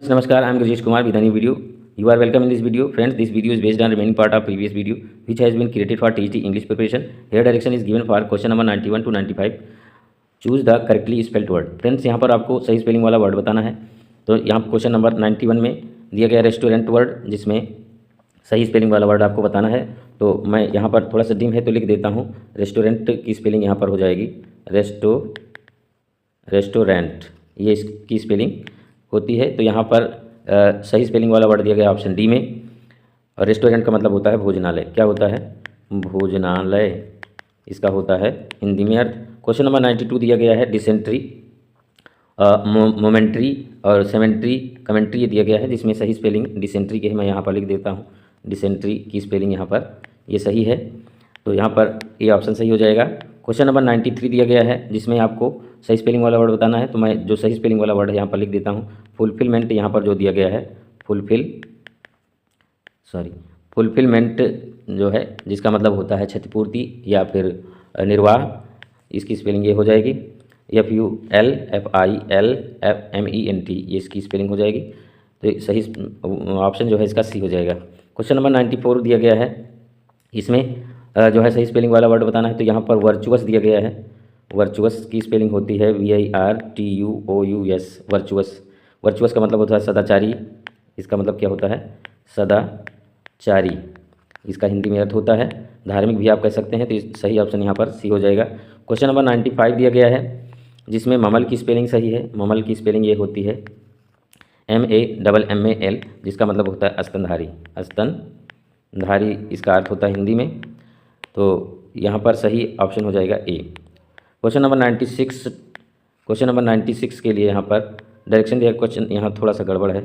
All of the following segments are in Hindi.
Namaskar, I am Rajesh Kumar with a new video. You are welcome in this video. Friends, this video is based on remaining part of previous video which has been created for THT English preparation. Here direction is given for question number 91 to 95. Choose the correctly spelled word. Friends, यहाँ पर आपको सही स्पेलिंग वाला वर्ड बताना है। तो यहाँ क्वेश्चन नंबर 91 में दिया गया रेस्टोरेंट वर्ड, जिसमें सही स्पेलिंग वाला वर्ड आपको बताना है। तो मैं यहाँ पर थोड़ा सा डिम है तो लिख देता हूँ। रेस्टोरेंट की स्पेलिंग यहाँ पर हो जाएगी रेस्टोरेंट, ये इसकी स्पेलिंग होती है। तो यहाँ पर सही स्पेलिंग वाला वर्ड दिया गया ऑप्शन डी में। और रेस्टोरेंट का मतलब होता है भोजनालय। क्या होता है? भोजनालय, इसका होता है हिंदी में अर्थ। क्वेश्चन नंबर 92 दिया गया है डिसेंट्री, मोमेंट्री और सेमेंट्री, कमेंट्री ये दिया गया है, जिसमें सही स्पेलिंग डिसेंट्री की है। मैं यहाँ पर लिख देता हूँ, डिसेंट्री की स्पेलिंग यहाँ पर ये सही है। तो यहाँ पर ये ऑप्शन सही हो जाएगा। क्वेश्चन नंबर 93 दिया गया है, जिसमें आपको सही स्पेलिंग वाला वर्ड बताना है। तो मैं जो सही स्पेलिंग वाला वर्ड है यहाँ पर लिख देता हूँ, फुलफिलमेंट। यहाँ पर जो दिया गया है फुलफिलमेंट जो है, जिसका मतलब होता है क्षतिपूर्ति या फिर निर्वाह, इसकी स्पेलिंग ये हो जाएगी FULFILMENT, ये इसकी स्पेलिंग हो जाएगी। तो सही ऑप्शन जो है इसका सी हो जाएगा। क्वेश्चन नंबर 94 दिया गया है, इसमें जो है सही स्पेलिंग वाला वर्ड बताना है। तो यहाँ पर वर्चुअस दिया गया है। वर्चुअस की स्पेलिंग होती है VIRTUOUS, वर्चुअस। वर्चुअस का मतलब होता है सदाचारी, इसका मतलब क्या होता है? सदाचारी, इसका हिंदी में अर्थ होता है धार्मिक भी आप कह सकते हैं। तो सही ऑप्शन यहाँ पर सी हो जाएगा। क्वेश्चन नंबर 95 दिया गया है, जिसमें ममल की स्पेलिंग सही है। ममल की स्पेलिंग ये होती है MAMMAL, जिसका मतलब होता है स्तनधारी। स्तनधारी इसका अर्थ होता है हिंदी में। तो यहाँ पर सही ऑप्शन हो जाएगा ए। क्वेश्चन नंबर 96 के लिए यहाँ पर डायरेक्शन दिया। क्वेश्चन यहाँ थोड़ा सा गड़बड़ है,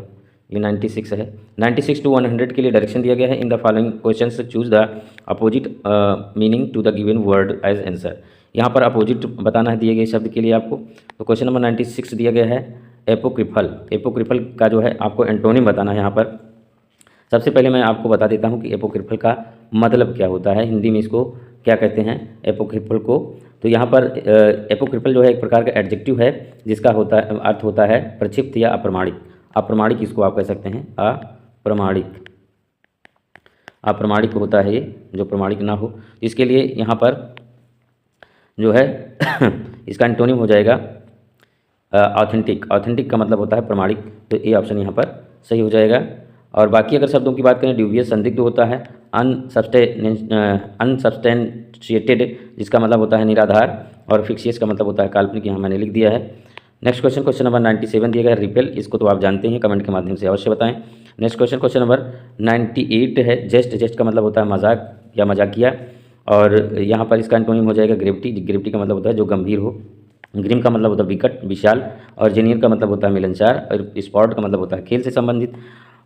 ये 96 है। 96 to 100 के लिए डायरेक्शन दिया गया है। इन द फॉलोइंग क्वेश्चन से choose the opposite meaning to the given word as answer. यहाँ पर अपोजिट बताना है दिए गए शब्द के लिए आपको। तो क्वेश्चन नंबर 96 दिया गया है एपोक्रिफल। एपोक्रिफल का जो है आपको एंटोनिम बताना है। यहाँ पर सबसे पहले मैं आपको बता देता हूँ कि एपोक्रिफल का मतलब क्या होता है, हिंदी में इसको क्या कहते हैं एपोक्रिफल को। तो यहाँ पर एपोक्रिफल जो है एक प्रकार का एडजेक्टिव है, जिसका होता है अर्थ होता है प्रक्षिप्त या अप्रमाणिक। अप्रमाणिक इसको आप कह सकते हैं, अप्रमाणिक होता है ये, जो प्रमाणिक ना हो। इसके लिए यहाँ पर जो है इसका एंटोनिम हो जाएगा ऑथेंटिक। ऑथेंटिक का मतलब होता है प्रमाणिक। तो ये ऑप्शन यहाँ पर सही हो जाएगा। और बाकी अगर शब्दों की बात करें, ड्यूबियस संदिग्ध होता है, अनसब्सटेंशिएटेड, जिसका मतलब होता है निराधार, और फिक्सियस का मतलब होता है काल्पनिक। यहाँ मैंने लिख दिया है। नेक्स्ट क्वेश्चन नंबर 97 दिया गया है रिपेल। इसको तो आप जानते हैं, कमेंट के माध्यम से अवश्य बताएं। नेक्स्ट क्वेश्चन नंबर 98 है जेस्ट। जेस्ट का मतलब होता है मजाक या मजाकिया, और यहाँ पर इसका एंटोनिम हो जाएगा ग्रेविटी। ग्रेविटी का मतलब होता है जो गंभीर हो। ग्रिम का मतलब होता है विकट, विशाल, और जेनियर का मतलब होता है मिलनसार, और स्पॉट का मतलब होता है खेल से संबंधित।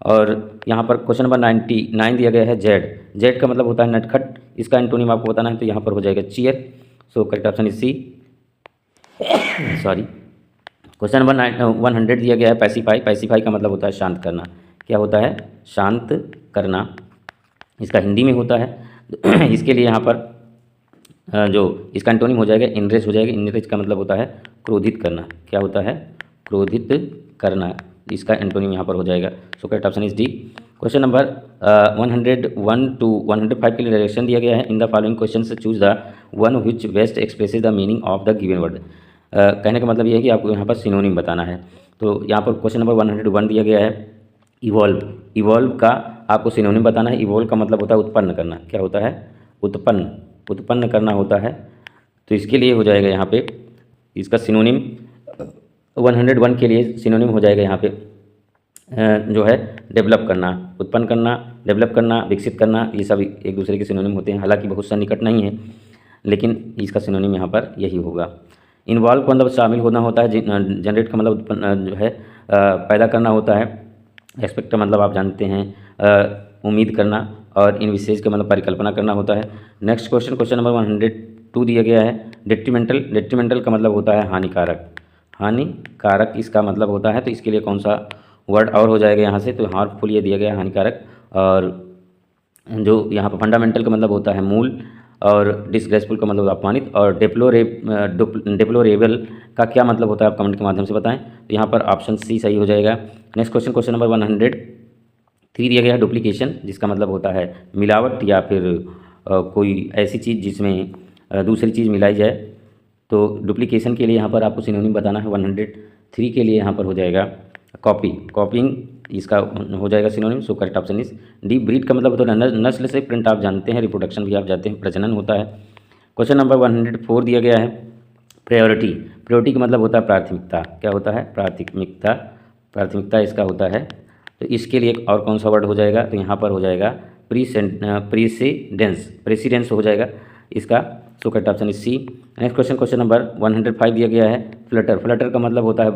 और यहाँ पर क्वेश्चन नंबर 99 दिया गया है जेड। जेड का मतलब होता है नटखट, इसका एंटोनिम आपको बताना है। तो यहाँ पर हो जाएगा cheer. So correct option is C. Sorry. Question number 100 दिया गया है पैसिफाई। पैसिफाई का मतलब होता है शांत करना। क्या होता है? शांत करना, इसका हिंदी में होता है। इसके लिए यहाँ पर जो इसका एंटोनिम हो जाएगा इनरेज हो जाएगा। इनरेज का मतलब होता है क्रोधित करना। क्या होता है? क्रोधित करना, इसका एंटोनिम यहाँ पर हो जाएगा। सो correct option is D. Question number 101 to 105 के लिए डायरेक्शन दिया गया है। इन द फॉलोइंग क्वेश्चन से choose the one which best expresses the meaning of the given word. कहने का मतलब ये है कि आपको यहाँ पर सिनोनिम बताना है। तो यहाँ पर क्वेश्चन नंबर 101 दिया गया है इवॉल्व। इवॉल्व का आपको सिनोनिम बताना है। इवॉल्व का मतलब होता है उत्पन्न करना। क्या होता है? उत्पन्न करना होता है। तो इसके लिए हो जाएगा यहाँ पे इसका सिनोनिम 101 के लिए सिनोनिम हो जाएगा यहाँ पे जो है डेवलप करना, उत्पन्न करना, डेवलप करना, विकसित करना। ये सब एक दूसरे के सिनोनिम होते हैं। हालांकि बहुत सन्निकट नहीं है, लेकिन इसका सिनोनिम यहाँ पर यही होगा। इन्वॉल्व का मतलब शामिल होना होता है। जनरेट का मतलब उत्पन्न जो है पैदा करना होता है। एक्सपेक्ट का मतलब आप जानते हैं उम्मीद करना, और इन विशेष का मतलब परिकल्पना करना होता है। नेक्स्ट क्वेश्चन नंबर 102 दिया गया है डेट्रीमेंटल। डेट्रीमेंटल का मतलब होता है हानिकारक। हानिकारक इसका मतलब होता है। तो इसके लिए कौन सा वर्ड और हो जाएगा यहाँ से? तो हार्मफुल ये दिया गया है, हानिकारक। और जो यहाँ पर फंडामेंटल का मतलब होता है मूल, और डिसग्रेसफुल का मतलब अपमानित, और डेप्लोरेबल का क्या मतलब होता है आप कमेंट के माध्यम से बताएं। तो यहाँ पर ऑप्शन सी सही हो जाएगा। नेक्स्ट क्वेश्चन, क्वेश्चन नंबर 103 दिया गया है डुप्लीकेशन, जिसका मतलब होता है मिलावट या फिर कोई ऐसी चीज़ जिसमें दूसरी चीज़ मिलाई जाए। तो डुप्लीकेशन के लिए यहाँ पर आपको सिनोनिम बताना है। 103 के लिए यहाँ पर हो जाएगा कॉपी, कॉपिंग इसका हो जाएगा synonym. So correct option is D. Breed का मतलब होता है नस्ल से, प्रिंट आप जानते हैं, रिप्रोडक्शन भी आप जानते हैं, प्रजनन होता है। क्वेश्चन नंबर 104 दिया गया है प्रायोरिटी। प्रायोरिटी का मतलब होता है प्राथमिकता। क्या होता है? प्राथमिकता, प्राथमिकता इसका होता है। तो इसके लिए और कौन सा वर्ड हो जाएगा? तो यहाँ पर हो जाएगा प्रीसीडेंस, प्रेसिडेंस हो जाएगा इसका। So correct option is C. Next question, question number 105 दिया गया है फ्लटर। फ्लटर का मतलब होता है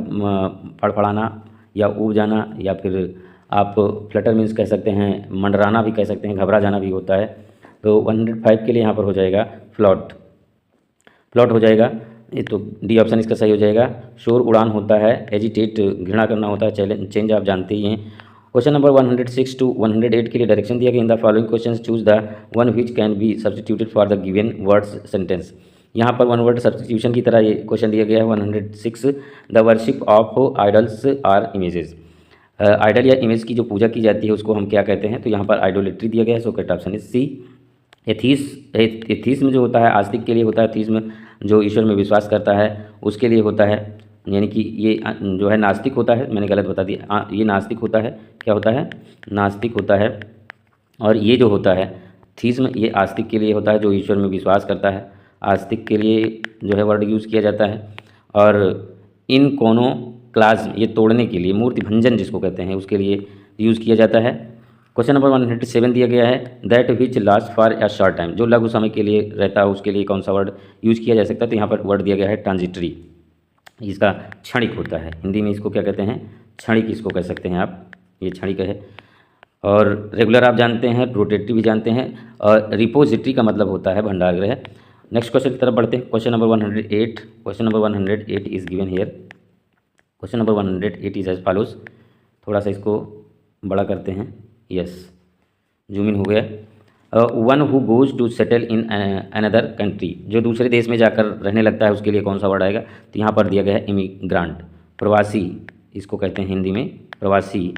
फड़फड़ाना या ऊब जाना, या फिर आप फ्लटर मीन्स कह सकते हैं मंडराना भी कह सकते हैं, घबरा जाना भी होता है। तो 105 के लिए यहाँ पर हो जाएगा फ्लॉट, फ्लॉट हो जाएगा। ये तो डी ऑप्शन इसका सही हो जाएगा। शोर उड़ान होता है, एजिटेट घृणा करना होता है, चैलेंज चेंज आप जानते ही हैं। क्वेश्चन नंबर 106 टू 108 के लिए डायरेक्शन दिया गया। इन the following question choose the one which can be substituted for the given words sentence. यहाँ पर वन वर्ड सब्सटीट्यूशन की तरह ये क्वेश्चन दिया गया है। 106 the worship of idols or images. Idol या इमेज की जो पूजा की जाती है उसको हम क्या कहते हैं? तो यहाँ पर आइडोलेट्री दिया गया है। So correct option is C. Atheism जो होता है आस्तिक के लिए होता है। एथीज्म जो ईश्वर में विश्वास करता है उसके लिए होता है, यानी कि ये जो है नास्तिक होता है, मैंने गलत बता दिया, ये नास्तिक होता है। क्या होता है? नास्तिक होता है। और ये जो होता है थीज्म, ये आस्तिक के लिए होता है जो ईश्वर में विश्वास करता है। आस्तिक के लिए जो है वर्ड यूज़ किया जाता है। और इन कोनो क्लास ये तोड़ने के लिए, मूर्ति भंजन जिसको कहते हैं, उसके लिए यूज़ किया जाता है। क्वेश्चन नंबर 107 दिया गया है that which last for a short time. जो लघु समय के लिए रहता है उसके लिए कौन सा वर्ड यूज़ किया जा सकता है? तो यहाँ पर वर्ड दिया गया है ट्रांजिटरी। इसका क्षणिक होता है, हिंदी में इसको क्या कहते हैं? क्षणिक इसको कह सकते हैं आप, ये क्षणिक है। और रेगुलर आप जानते हैं, रोटेटरी भी जानते हैं। और रिपोजिटरी का मतलब होता है भंडारगृह। नेक्स्ट क्वेश्चन की तरफ बढ़ते हैं। Question number 108, question number 108 is given here. Question number 108 is as follows. थोड़ा सा इसको बड़ा करते हैं, यस, जूम इन हो गया। One who goes to settle in another country, जो दूसरे देश में जाकर रहने लगता है उसके लिए कौन सा वर्ड आएगा? तो यहाँ पर दिया गया है इमिग्रांट, प्रवासी इसको कहते हैं हिंदी में, प्रवासी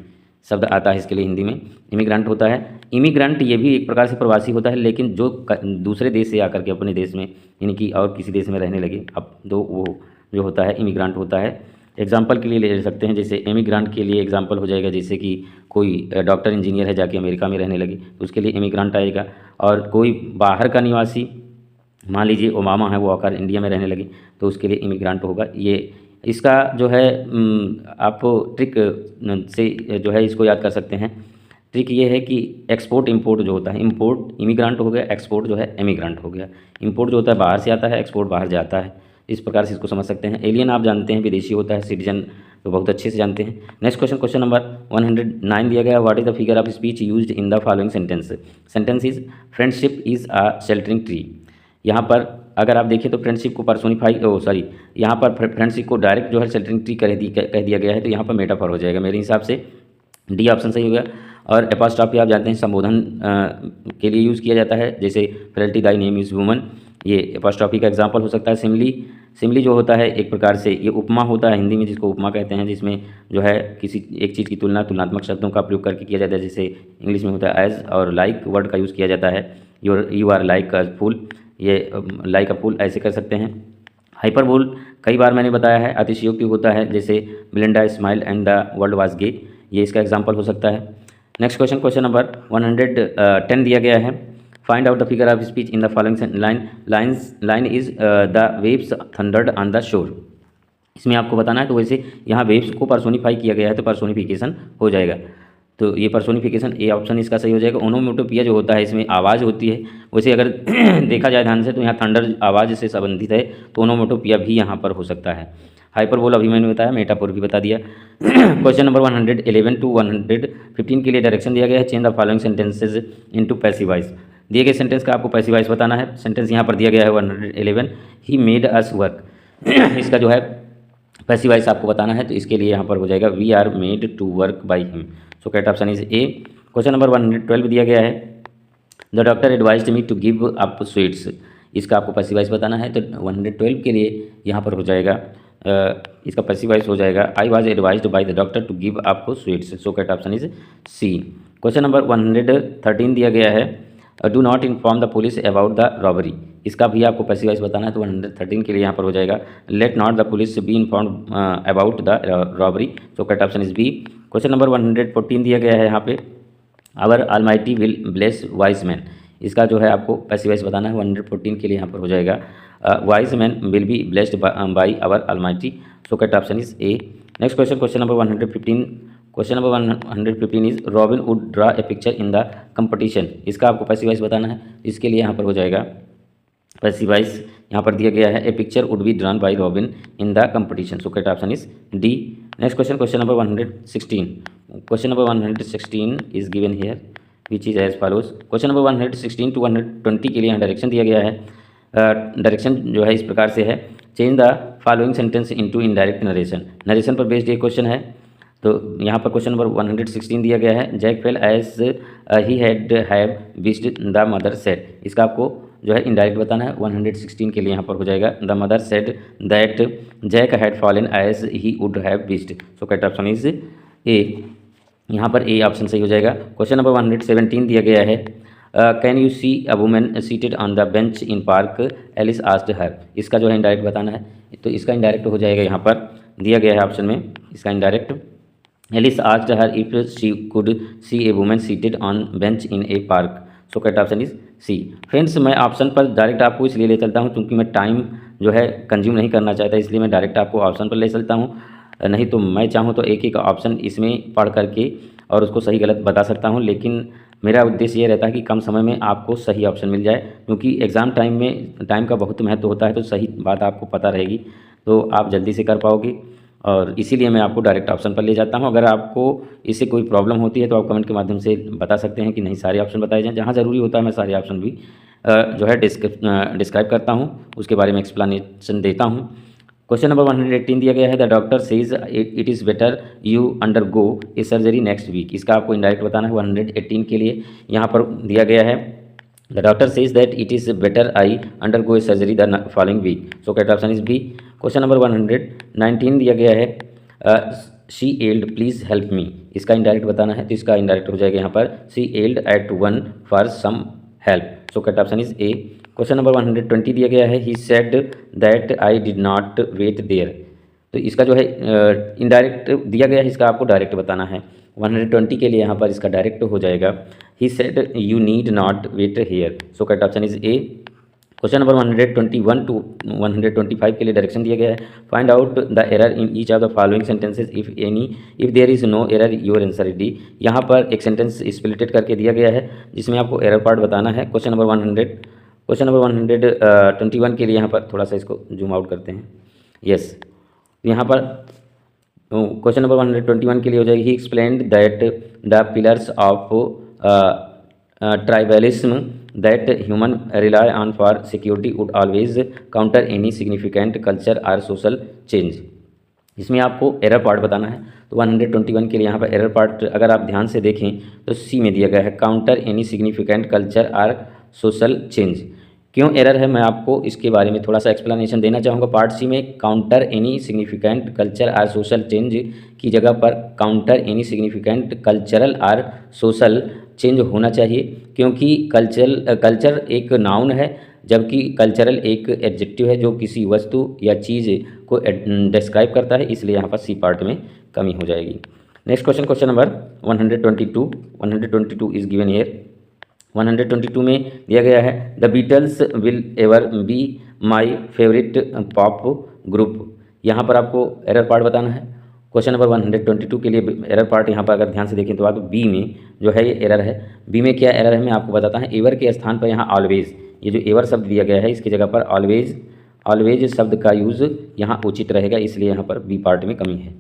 शब्द आता है इसके लिए हिंदी में, इमिग्रांट होता है। इमिग्रांट ये भी एक प्रकार से प्रवासी होता है, लेकिन जो दूसरे देश से आकर के अपने देश में यानी कि और किसी देश में रहने लगे, अब तो वो जो होता है इमिग्रांट होता है। एग्जाम्पल के लिए ले सकते हैं, जैसे इमिग्रांट के लिए एग्जाम्पल हो जाएगा जैसे कि कोई डॉक्टर इंजीनियर है जाके अमेरिका में रहने लगे तो उसके लिए इमिग्रांट आएगा। और कोई बाहर का निवासी, मान लीजिए ओबामा है, वो आकर इंडिया में रहने लगे तो उसके लिए इमिग्रांट होगा। ये इसका जो है आप ट्रिक से जो है इसको याद कर सकते हैं। ट्रिक ये है कि एक्सपोर्ट इंपोर्ट जो होता है, इंपोर्ट इमिग्रांट हो गया, एक्सपोर्ट जो है एमिग्रांट हो गया। इंपोर्ट जो होता है बाहर से आता है, एक्सपोर्ट बाहर जाता है। इस प्रकार से इसको समझ सकते हैं। एलियन आप जानते हैं विदेशी होता है, सिटीजन तो बहुत अच्छे से जानते हैं। नेक्स्ट क्वेश्चन, क्वेश्चन नंबर 109 दिया गया, what is the figure of speech used in the following sentence. Sentence is friendship is a sheltering tree. यहाँ पर अगर आप देखें तो फ्रेंडशिप को पर्सोनीफाई यहाँ पर फ्रेंडशिप को डायरेक्ट जो है शेल्टरिंग ट्री कह दिया गया है, तो यहाँ पर मेटाफर हो जाएगा मेरे हिसाब से। डी ऑप्शन सही हो गया। और एपोस्ट्रॉफी आप जानते हैं संबोधन के लिए यूज़ किया जाता है, जैसे फेलिटी दाई नेम इज़ वुमन, ये एपोस्ट्रॉफी का एग्जांपल हो सकता है। सिमली जो होता है एक प्रकार से ये उपमा होता है हिंदी में, जिसको उपमा कहते हैं, जिसमें जो है किसी एक चीज़ की तुलना तुलनात्मक शब्दों का प्रयोग करके किया जाता है, जैसे इंग्लिश में होता है एज, और लाइक वर्ड का यूज़ किया जाता है। यू आर लाइक अ फूल, ये लाइक अ फूल ऐसे कर सकते हैं। हाइपरबोल कई बार मैंने बताया है, अतिशयोक्ति होता है, जैसे Melinda smile and the world was gay, ये इसका एग्जाम्पल हो सकता है। नेक्स्ट क्वेश्चन, क्वेश्चन नंबर 110 दिया गया है, find out the figure of speech in the following line is the waves thundered on the shore. इसमें आपको बताना है, तो वैसे यहाँ वेव्स को पर्सोनीफाई किया गया है तो पर्सोनिफिकेशन हो जाएगा, तो ये पर्सोनिफिकेशन ए ऑप्शन इसका सही हो जाएगा। ओनोमेटोपिया जो होता है इसमें आवाज़ होती है, वैसे अगर देखा जाए ध्यान से तो यहाँ थंडर आवाज़ से संबंधित है, तो ओनोमेटोपिया भी यहाँ पर हो सकता है। हाइपरबोल अभी मैंने बताया, मेटाफोर भी बता दिया। क्वेश्चन नंबर 111 टू 115 के लिए डायरेक्शन दिया गया है, change the following sentences into passive voice. दिए गए सेंटेंस का आपको पैसिव वॉइस बताना है। सेंटेंस यहाँ पर दिया गया है 111, ही मेड अस वर्क। इसका जो है पैसिव वॉइस आपको बताना है, तो इसके लिए यहाँ पर हो जाएगा we are made to work by him. So correct option is A. Question number 112 दिया गया है, the doctor advised me to give up sweets. इसका आपको पैसिव वॉइस बताना है, तो 112 के लिए यहाँ पर हो जाएगा इसका पैसिव वॉइस हो जाएगा I was advised by the doctor to give आपको sweets. So correct option is C. Question number 113 दिया गया है do not inform the police about the robbery. इसका भी आपको पैसिव वॉइस बताना है, तो 113 के लिए यहाँ पर हो जाएगा let not the police be inform about the robbery. So correct option is B. Question number 114 दिया गया है यहाँ पे our almighty will bless wise man. इसका जो है आपको पैसिव वॉइस बताना है, 114 के लिए यहाँ पर हो जाएगा wise man will be blessed by our almighty. So correct option is A. Next question, question number 115। Question number 115 is Robin would draw a picture in the competition. इसका आपको पैसिव वॉइस बताना है, इसके लिए यहाँ पर हो जाएगा पैसिव वॉइस यहाँ पर दिया गया है a picture would be drawn by Robin in the competition. So correct option is D. Next question, question number 116। Question number 116 is given here which is as follows. Question number 116 to 120 के लिए यहाँ डायरेक्शन दिया गया है। डायरेक्शन जो है इस प्रकार से है change the following sentence into indirect narration. Narration पर बेस्ड ये क्वेश्चन है, तो यहाँ पर क्वेश्चन नंबर 116 दिया गया है Jack fell as he had have wished the mother said. इसका आपको जो है इनडायरेक्ट बताना है, 116 के लिए यहाँ पर हो जाएगा the mother said that Jack had fallen as he would have wished. So correct option is A. यहाँ पर ए ऑप्शन सही हो जाएगा। क्वेश्चन नंबर 117 दिया गया है can you see a woman seated on the bench in park Alice asked her. इसका जो है इनडायरेक्ट बताना है, तो इसका इनडायरेक्ट हो जाएगा यहाँ पर दिया गया है ऑप्शन में इसका indirect Alice asked her if she could see a woman seated on bench in a park. So correct option is C. Friends मैं ऑप्शन पर डायरेक्ट आपको इसलिए ले चलता हूँ क्योंकि मैं टाइम जो है कंज्यूम नहीं करना चाहता, इसलिए मैं डायरेक्ट आपको ऑप्शन पर ले चलता हूँ। नहीं तो मैं चाहूँ तो एक एक ऑप्शन इसमें पढ़ करके और उसको सही गलत बता सकता हूँ, लेकिन मेरा उद्देश्य ये रहता है कि कम समय में आपको सही ऑप्शन मिल जाए, क्योंकि एग्ज़ाम टाइम में टाइम का बहुत महत्व होता है, तो सही बात आपको पता रहेगी तो आप जल्दी से कर पाओगे, और इसीलिए मैं आपको डायरेक्ट ऑप्शन पर ले जाता हूं। अगर आपको इससे कोई प्रॉब्लम होती है तो आप कमेंट के माध्यम से बता सकते हैं कि नहीं सारे ऑप्शन बताए जाएँ। जहाँ ज़रूरी होता है मैं सारे ऑप्शन भी जो है डिस्क्राइब करता हूँ, उसके बारे में एक्सप्लेनेशन देता हूँ। क्वेश्चन नंबर 118 दिया गया है the doctor says it is better you undergo a surgery next week. इसका आपको इनडायरेक्ट बताना है, 118 के लिए यहाँ पर दिया गया है the doctor says that it is better I undergo a surgery the following week. So correct option is B. Question number 119 दिया गया है she yelled please help me. इसका इनडायरेक्ट बताना है, तो इसका इनडायरेक्ट हो जाएगा यहाँ पर she yelled at one for some help. So correct option is A. Question number 120 दिया गया है he said that I did not wait there. तो इसका जो है इनडायरेक्ट दिया गया है, इसका आपको डायरेक्ट बताना है। 120 के लिए यहाँ पर इसका डायरेक्ट हो जाएगा he said you need not wait here. So correct option is A. Question number 121 to 125 के लिए डायरेक्शन दिया गया है find out the error in each of the following sentences if any if there is no error your answer is D. यहाँ पर एक सेंटेंस स्प्लिटेड करके दिया गया है जिसमें आपको एरर पार्ट बताना है। क्वेश्चन नंबर 121 के लिए यहाँ पर थोड़ा सा इसको जूम आउट करते हैं। यस, यहाँ पर क्वेश्चन नंबर 121 के लिए हो जाएगी ही explained that the pillars of tribalism that human rely on for security would always counter any significant culture और सोशल चेंज। इसमें आपको एरर पार्ट बताना है, तो 121 के लिए यहाँ पर एरर पार्ट अगर आप ध्यान से देखें तो सी में दिया गया है काउंटर एनी सिग्निफिकेंट कल्चर और सोशल चेंज। क्यों एरर है मैं आपको इसके बारे में थोड़ा सा एक्सप्लेनेशन देना चाहूँगा। पार्ट सी में काउंटर एनी सिग्निफिकेंट कल्चर और सोशल चेंज की जगह पर काउंटर एनी सिग्निफिकेंट कल्चरल और सोशल चेंज होना चाहिए, क्योंकि कल्चर एक नाउन है जबकि कल्चरल एक एडजेक्टिव है जो किसी वस्तु या चीज़ को डिस्क्राइब करता है, इसलिए यहाँ पर सी पार्ट में कमी हो जाएगी। Next question, question number 122 is given here. 122 में दिया गया है the Beatles will ever be my favourite pop group. यहाँ पर आपको एरर पार्ट बताना है। क्वेश्चन नंबर 122 के लिए एरर पार्ट यहाँ पर अगर ध्यान से देखें तो आप बी में जो है ये एरर है। बी में क्या एरर है मैं आपको बताता हूँ। एवर के स्थान पर यहाँ ऑलवेज, ये जो एवर शब्द दिया गया है इसकी जगह पर ऑलवेज शब्द का यूज़ यहाँ उचित रहेगा, इसलिए यहाँ पर बी पार्ट में कमी है।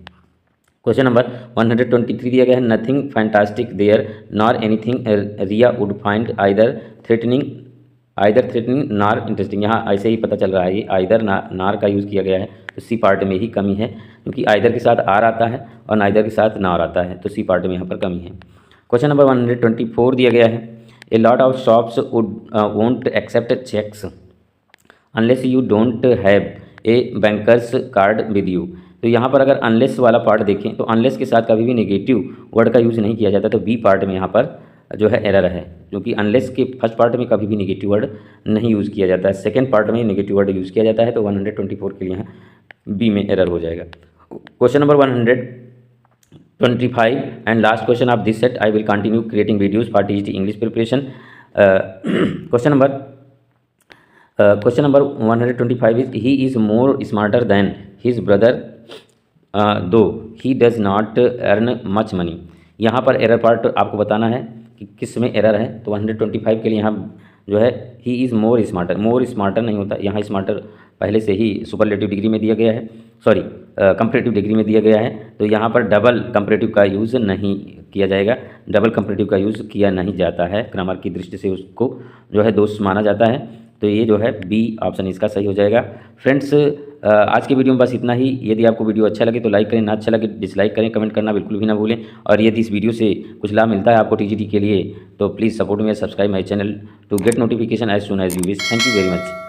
क्वेश्चन नंबर 123 दिया गया है nothing fantastic there nor anything रिया would find either threatening nor interesting. यहाँ ऐसे ही पता चल रहा है ये आइदर नार का यूज़ किया गया है, तो सी पार्ट में ही कमी है, क्योंकि आइदर के साथ आर आता है और नाइदर के साथ नार आता है, तो सी पार्ट में यहाँ पर कमी है। क्वेश्चन नंबर 124 दिया गया है a lot of shops won't accept cheques unless you don't have a banker's card with you. तो यहाँ पर अगर अनलेस वाला पार्ट देखें तो अनलेस के साथ कभी भी नेगेटिव वर्ड का यूज़ नहीं किया जाता, तो बी पार्ट में यहाँ पर जो है एरर है, क्योंकि अनलेस के फर्स्ट पार्ट में कभी भी नेगेटिव वर्ड नहीं यूज़ किया जाता है, सेकेंड पार्ट में नेगेटिव वर्ड यूज़ किया जाता है। तो 124 के लिए यहाँ बी में एरर हो जाएगा। Question number 125 and last question of this set, I will continue creating videos for TGT English preparation. Question number 125 is he is more smarter than his brother though he does not earn much money. यहाँ पर एरर पार्ट आपको बताना है कि किस में एरर है। तो 125 के लिए यहाँ जो है ही इज़ मोर स्मार्टर नहीं होता, यहाँ स्मार्टर पहले से ही सुपरलेटिव डिग्री में दिया गया है, सॉरी कंपैरेटिव डिग्री में दिया गया है। तो यहाँ पर डबल कंपैरेटिव का यूज़ नहीं किया जाएगा, डबल कंपैरेटिव का यूज़ किया नहीं जाता है, ग्रामर की दृष्टि से उसको जो है दोष माना जाता है। तो ये जो है बी ऑप्शन इसका सही हो जाएगा। फ्रेंड्स आज के वीडियो में बस इतना ही। यदि आपको वीडियो अच्छा लगे तो लाइक करें, ना अच्छा लगे डिसलाइक करें, कमेंट करना बिल्कुल भी ना भूलें। और यदि इस वीडियो से कुछ लाभ मिलता है आपको टीजीटी के लिए तो please support me, subscribe my channel to get notification as soon as you wish. Thank you very much.